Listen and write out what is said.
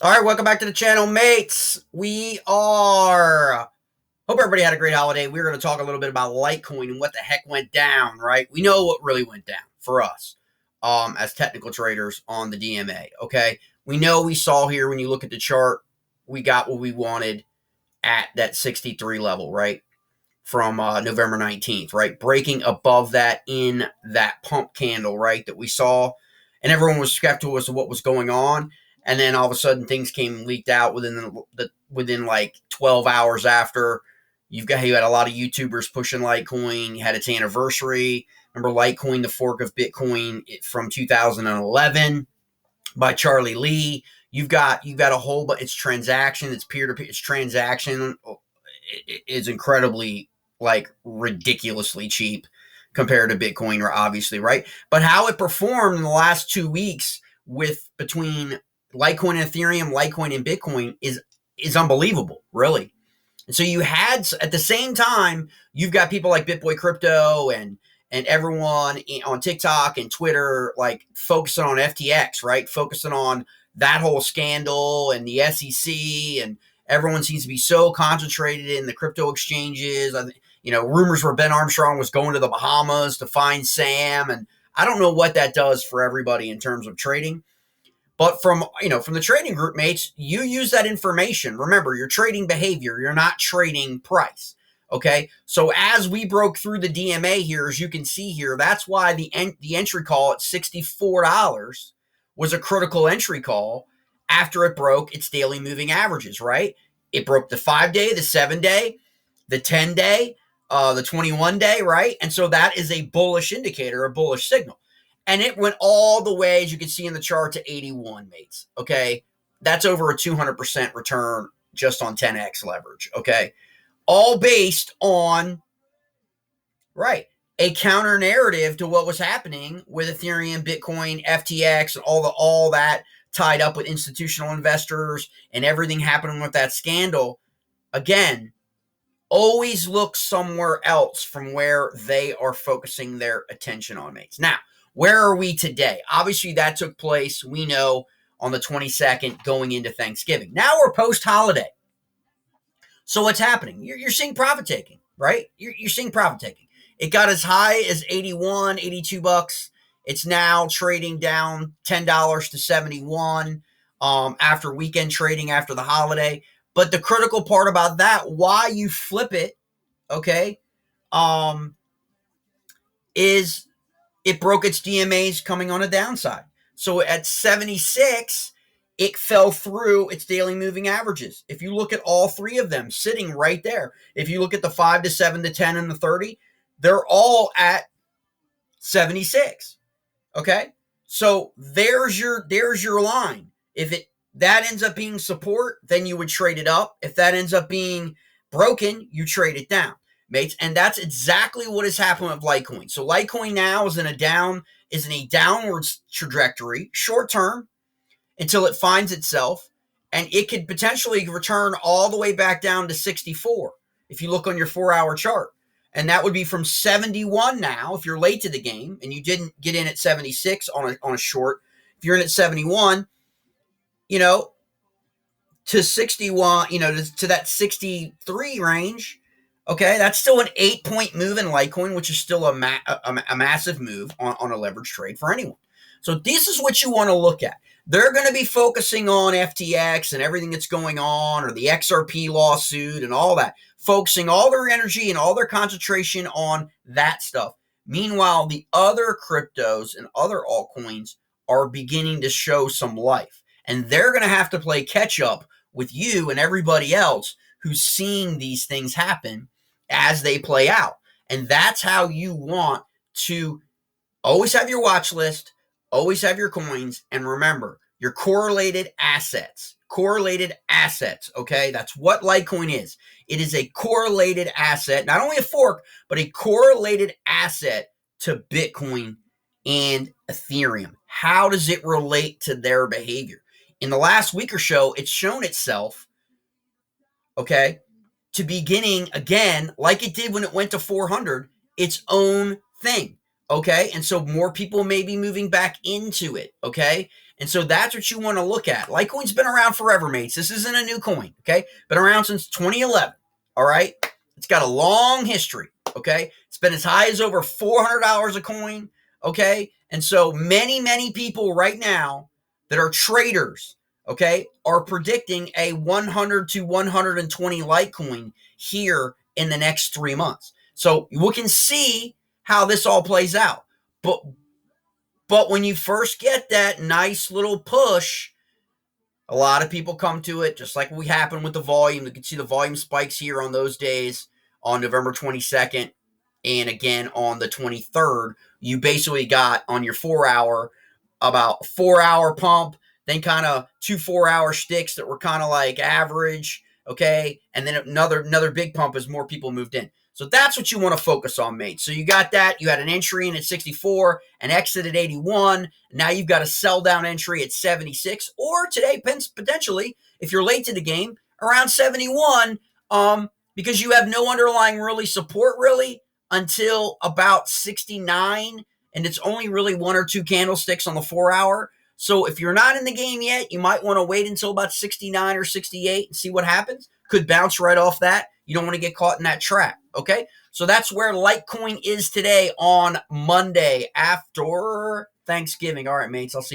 All right, welcome back to the channel, mates. Hope everybody had a great holiday. We're going to talk a little bit about Litecoin and what the heck went down, right? We know what really went down for us as technical traders on the DMA, okay? We saw here when you look at the chart, we got what we wanted at that 63 level, right? From November 19th, right? Breaking above that in that pump candle, right? That we saw. And everyone was skeptical as to what was going on. And then all of a sudden things came leaked out within like 12 hours after. You had a lot of YouTubers pushing Litecoin. You had its anniversary. Remember Litecoin, the fork of Bitcoin from 2011 by Charlie Lee. You've got a whole, but it's transaction, it's peer to peer, it's transaction. It is incredibly, like, ridiculously cheap compared to Bitcoin, obviously, right? But how it performed in the last 2 weeks with between Litecoin and Ethereum, Litecoin and Bitcoin is unbelievable, really. And so you had at the same time, you've got people like BitBoy Crypto and everyone on TikTok and Twitter, like focusing on FTX, right? Focusing on that whole scandal and the SEC, and everyone seems to be so concentrated in the crypto exchanges. Rumors were Ben Armstrong was going to the Bahamas to find Sam, and I don't know what that does for everybody in terms of trading. But from the trading group, mates, you use that information. Remember, you're trading behavior. You're not trading price. Okay, so as we broke through the DMA here, as you can see here, that's why the entry call at $64 was a critical entry call after it broke its daily moving averages, right? It broke the 5-day, the 7-day, the 10-day, the 21-day, right? And so that is a bullish indicator, a bullish signal. And it went all the way, as you can see in the chart, to 81, mates. Okay, that's over a 200% return just on 10x leverage. Okay, all based on, right, a counter narrative to what was happening with Ethereum, Bitcoin, FTX, and all that tied up with institutional investors and everything happening with that scandal. Again, always look somewhere else from where they are focusing their attention on, mates. Now, where are we today? Obviously, that took place, we know, on the 22nd going into Thanksgiving. Now we're post-holiday. So what's happening? You're seeing profit taking, right? You're seeing profit taking. It got as high as 81, 82 bucks. It's now trading down $10 to 71 after weekend trading after the holiday. But the critical part about that, why you flip it, okay, is it broke its DMAs coming on a downside. So at 76, it fell through its daily moving averages. If you look at all three of them sitting right there, if you look at the 5 to 7 to 10 and the 30, they're all at 76. Okay? So there's your line. If that ends up being support, then you would trade it up. If that ends up being broken, you trade it down, mates. And that's exactly what has happened with Litecoin. So Litecoin now is in a downwards trajectory, short term, until it finds itself, and it could potentially return all the way back down to 64 if you look on your 4-hour chart. And that would be from 71 now, if you're late to the game and you didn't get in at 76 on a short. If you're in at 71, to 61, to that 63 range, okay, that's still an 8-point move in Litecoin, which is still a massive move on a leverage trade for anyone. So this is what you want to look at. They're going to be focusing on FTX and everything that's going on, or the XRP lawsuit and all that, focusing all their energy and all their concentration on that stuff. Meanwhile, the other cryptos and other altcoins are beginning to show some life. And they're going to have to play catch up with you and everybody else who's seeing these things happen as they play out. And that's how you want to always have your watch list, always have your coins, and remember, your correlated assets. Correlated assets, okay? That's what Litecoin is. It is a correlated asset, not only a fork, but a correlated asset to Bitcoin and Ethereum. How does it relate to their behavior? In the last week or so, it's shown itself, okay, to beginning again, like it did when it went to 400, its own thing. Okay, and so more people may be moving back into it. Okay, And so that's what you want to look at. Litecoin's been around forever, mates. This isn't a new coin, okay? Been around since 2011, all right? It's got a long history, okay? It's been as high as over $400 a coin, okay? And so many people right now that are traders, okay, are predicting a 100 to 120 Litecoin here in the next 3 months. So we can see how this all plays out. But when you first get that nice little push, a lot of people come to it, just like we happened with the volume. You can see the volume spikes here on those days on November 22nd and again on the 23rd. You basically got on your 4-hour about 4-hour pump, then kind of 2 4-hour sticks that were kind of like average, okay? And then another big pump as more people moved in. So that's what you want to focus on, mate. So you got that. You had an entry in at 64, an exit at 81. Now you've got a sell down entry at 76, or today, potentially, if you're late to the game, around 71, because you have no underlying really support really until about 69, and it's only really 1 or 2 candlesticks on the 4-hour. So if you're not in the game yet, you might want to wait until about 69 or 68 and see what happens. Could bounce right off that. You don't want to get caught in that trap, okay? So that's where Litecoin is today on Monday after Thanksgiving. All right, mates, I'll see you.